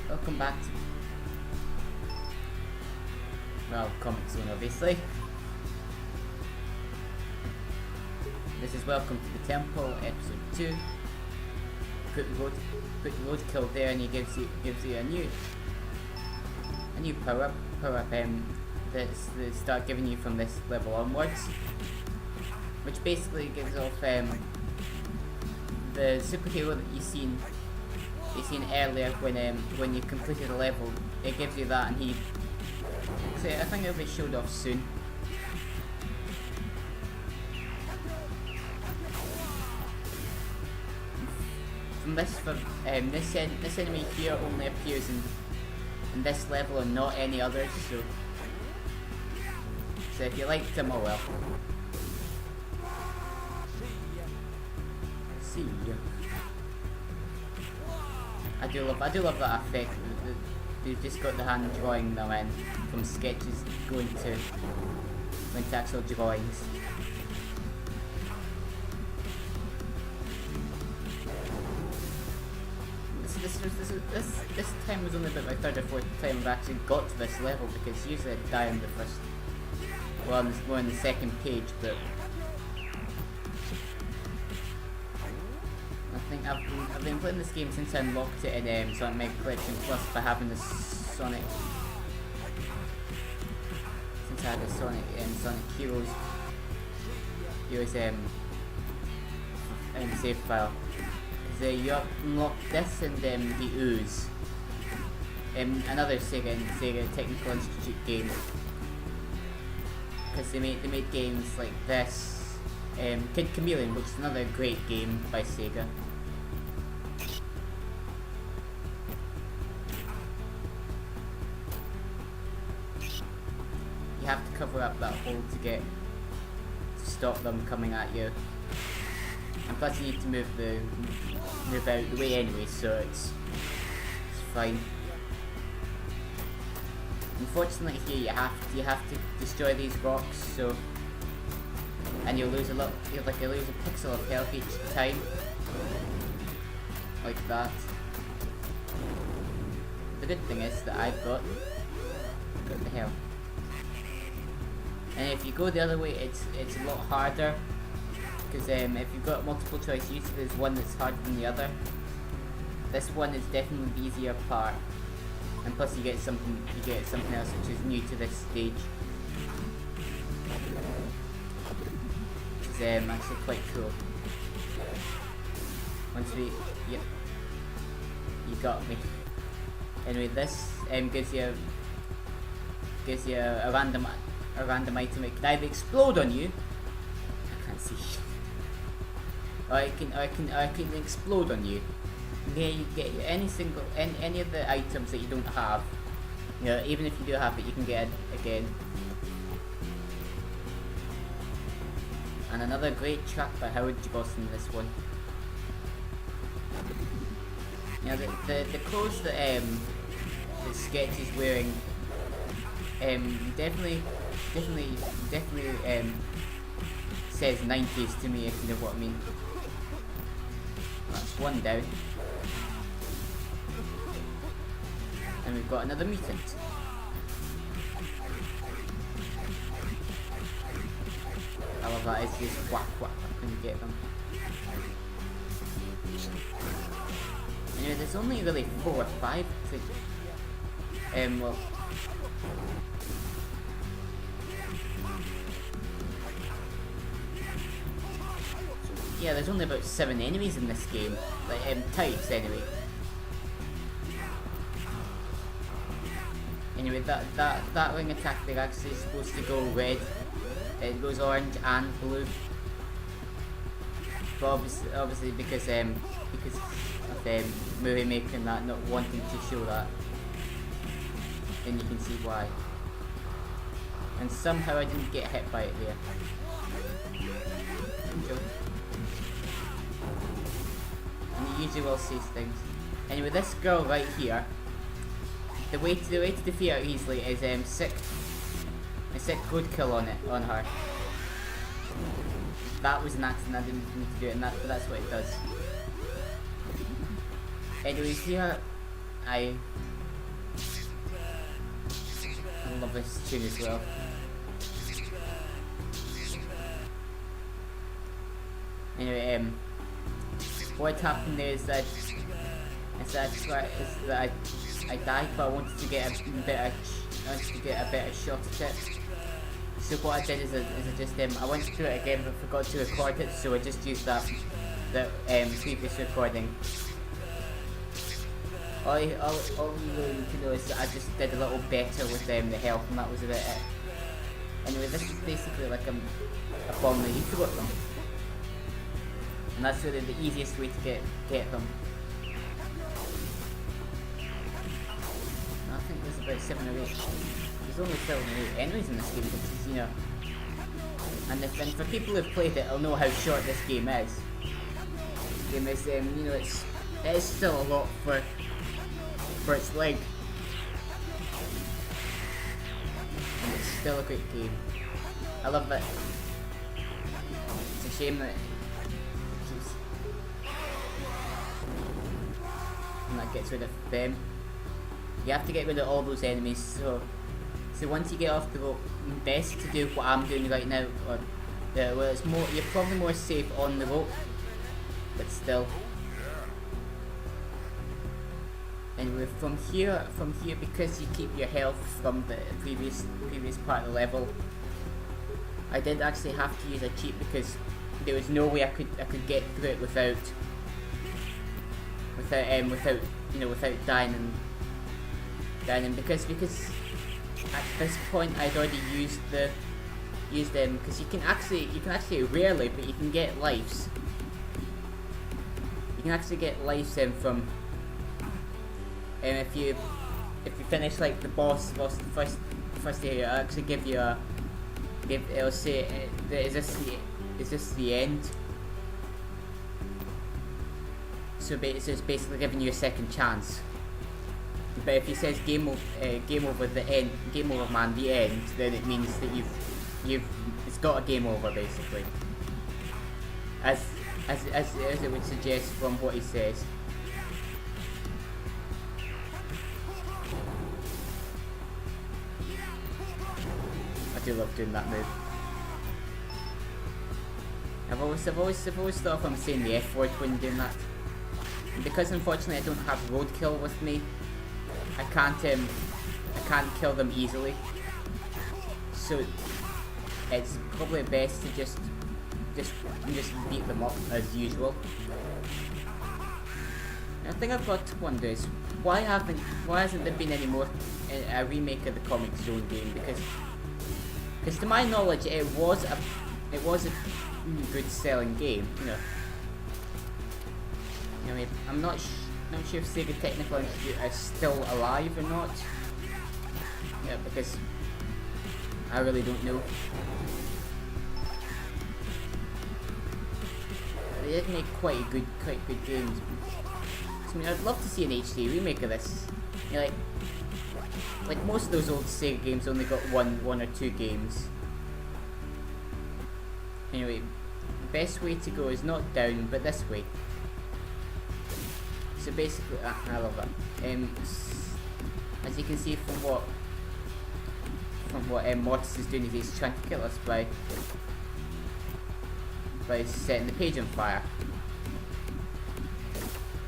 Welcome back to, well, Comic Zone obviously. This is Welcome to the Temple, episode 2. Put the roadkill there and he gives you a new power up that they start giving you from this level onwards. Which basically gives off the superhero that you seen earlier when you completed a level. It gives you that, and so I think it'll be showed off soon. From this enemy here only appears in this level and not any others. So if you liked him, oh well. See ya. I do love that effect. They've just got the hand drawing them in from sketches going to actual drawings. This time was only about my third or fourth time I've actually got to this level, because usually I die on the first, well, more on the second page, but I think I've been playing this game since I unlocked it in Sonic Mega Collection Plus by having the Sonic, since I had the Sonic Heroes save file. You unlock this and the Ooze, another Sega Technical Institute game, because they made games like this, Kid Chameleon, which is another great game by Sega. You have to cover up that hole to stop them coming at you. And plus you need to move out the way anyway, so it's fine. Unfortunately here you have to destroy these rocks, so, and you'll lose a pixel of health each time. Like that. The good thing is that I've got the health. And if you go the other way, it's a lot harder. Because if you've got multiple choice, usually there's one that's harder than the other. This one is definitely the easier part, and plus you get something else which is new to this stage, which is actually quite cool. Yep, you got me. Anyway, this gives you a random item. It can either explode on you. I can't see. Or it can explode on you. Yeah, you get any of the items that you don't have. You know, even if you do have it, you can get it again. And another great track by Howard Jibos in this one. You know, the clothes that Sketch is wearing definitely says 90s to me, if you know what I mean. That's one down. And we've got another mutant. I love that, it's just whack when you get them. Anyway, there's only really 4 or 5 well, yeah, there's only about 7 enemies in this game, like types anyway. Anyway, that ring attack, they're actually supposed to go red. It goes orange and blue. But obviously because of movie making that, not wanting to show that, then you can see why. And somehow I didn't get hit by it there. Enjoy. And you usually will see things. Anyway, this girl right here, the way to defeat her easily is sick roadkill on her. That was an accident, I didn't need to do it, but that's what it does. Anyways, here I love this tune as well. Anyway, what happened there is that I died, but I wanted to get a better shot at it. So what I did is I went through it again, but forgot to record it, so I just used the previous recording. All you really need to know is that I just did a little better with the health, and that was about it. Anyway, this is basically like a bomb that you throw at them, and that's really the easiest way to get them. I think there's about 7 or 8. There's only 7 or 8 enemies in this game, which is, you know. And for people who've played it, will know how short this game is. The game is, you know, it is still a lot for its length. And it's still a great game. I love it. It's a shame that and that gets rid of them. You have to get rid of all those enemies, so once you get off the rope, best to do what I'm doing right now, or well, it's more, you're probably more safe on the rope, but still. Anyway, from here, because you keep your health from the previous part of the level, I did actually have to use a cheat because there was no way I could get through it without dying because at this point I'd already used them, because you can actually rarely, but you can get lives. You can actually get lives from if you finish like the boss the first area, it'll actually give you it'll say is this the end? So it's basically giving you a second chance. But if it says game over man, the end, then it means that it's got a game over basically. As it would suggest from what he says. I do love doing that move. I've always thought I'm saying the F word when doing that. And because unfortunately I don't have roadkill with me, I can't kill them easily. So it's probably best to just beat them up as usual. And the thing I've got to wonder is why hasn't there been any more a remake of the Comic Zone game? Because to my knowledge it was a good selling game, you know. I mean, I'm not sure if Sega Technical Institute is still alive or not. Yeah, because I really don't know. They did make quite good games. So, I mean, I'd love to see an HD remake of this. You know, like most of those old Sega games only got one or two games. Anyway, the best way to go is not down, but this way. So basically, I love that. As you can see from what Mortis is doing, is he's trying to kill us by setting the page on fire.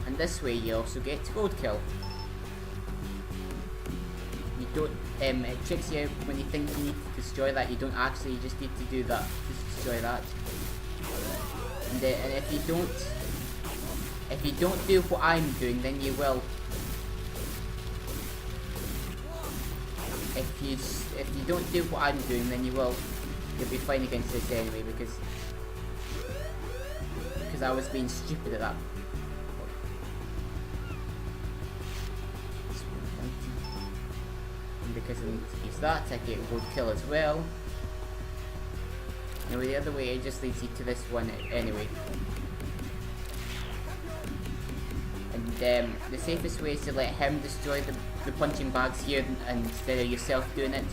And this way you also get roadkill. You don't, it tricks you out when you think you need to destroy that. You don't actually, you just need to do that, just destroy that. And if you don't do what I'm doing, then you will. If you don't do what I'm doing, then you'll be fine against this anyway, because I was being stupid at that. And because I need to use that, I get roadkill as well. Anyway, the other way, it just leads you to this one anyway. And the safest way is to let him destroy the punching bags here instead of yourself doing it.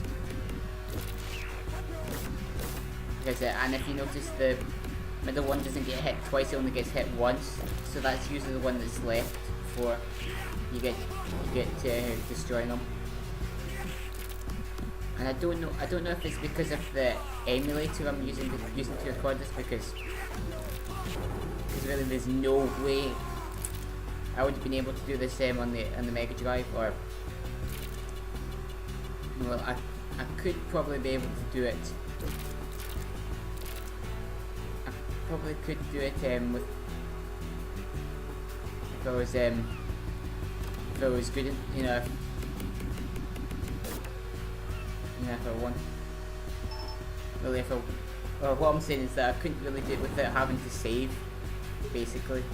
Because and if you notice, the middle one doesn't get hit twice; it only gets hit once. So that's usually the one that's left before you get to destroying them. And I don't know if it's because of the emulator I'm using to record this, because really there's no way I would have been able to do this on the Mega Drive, or well, I could probably be able to do it. I probably could do it with if I was good, you know. If I want. Really, well, what I'm saying is that I couldn't really do it without having to save, basically.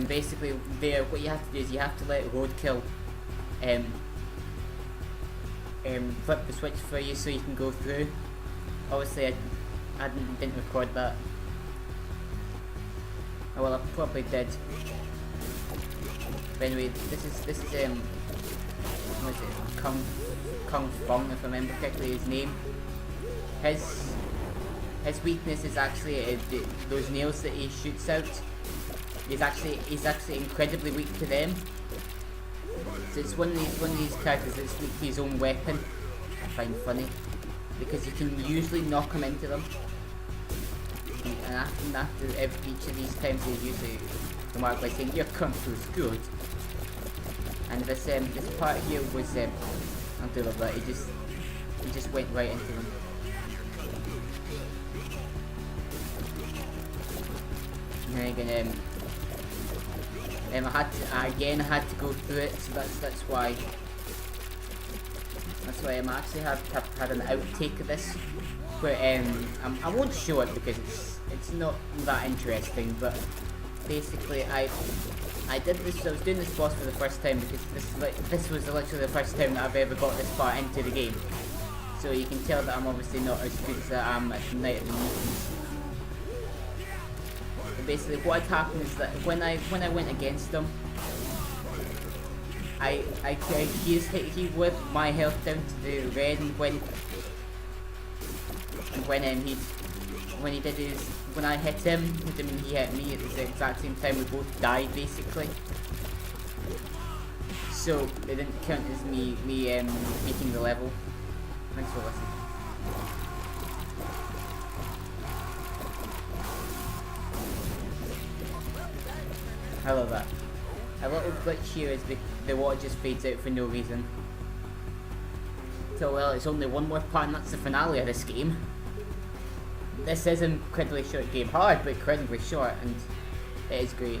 Basically, what you have to do is you have to let roadkill flip the switch for you so you can go through. Obviously, I didn't record that. Oh, well, I probably did. But anyway, this is what is it? Kung Fung, if I remember correctly, his name. His weakness is actually those nails that he shoots out. He's actually incredibly weak to them. So it's one of these characters that's weak to his own weapon. I find funny, because you can usually knock him into them. And after each of these times, they usually remark by saying, "Your kung fu is good." And this part here was I do love that. He just went right into them. And again, I had to go through it, so that's why I'm actually had an outtake of this, where I won't show it because it's not that interesting, but basically I did this. I was doing this boss for the first time because this was literally the first time that I've ever got this far into the game. So you can tell that I'm obviously not as good as I am at Night of the Mutants. Basically, what had happened is that when I went against him, he whipped my health down to the red, and when I hit him and he hit me at the exact same time, we both died basically. So it didn't count as me beating the level. Thanks for listening. I love that. A little glitch here is the water just fades out for no reason. So well, it's only one more part and that's the finale of this game. This is an incredibly short game. Hard, but incredibly short, and it is great.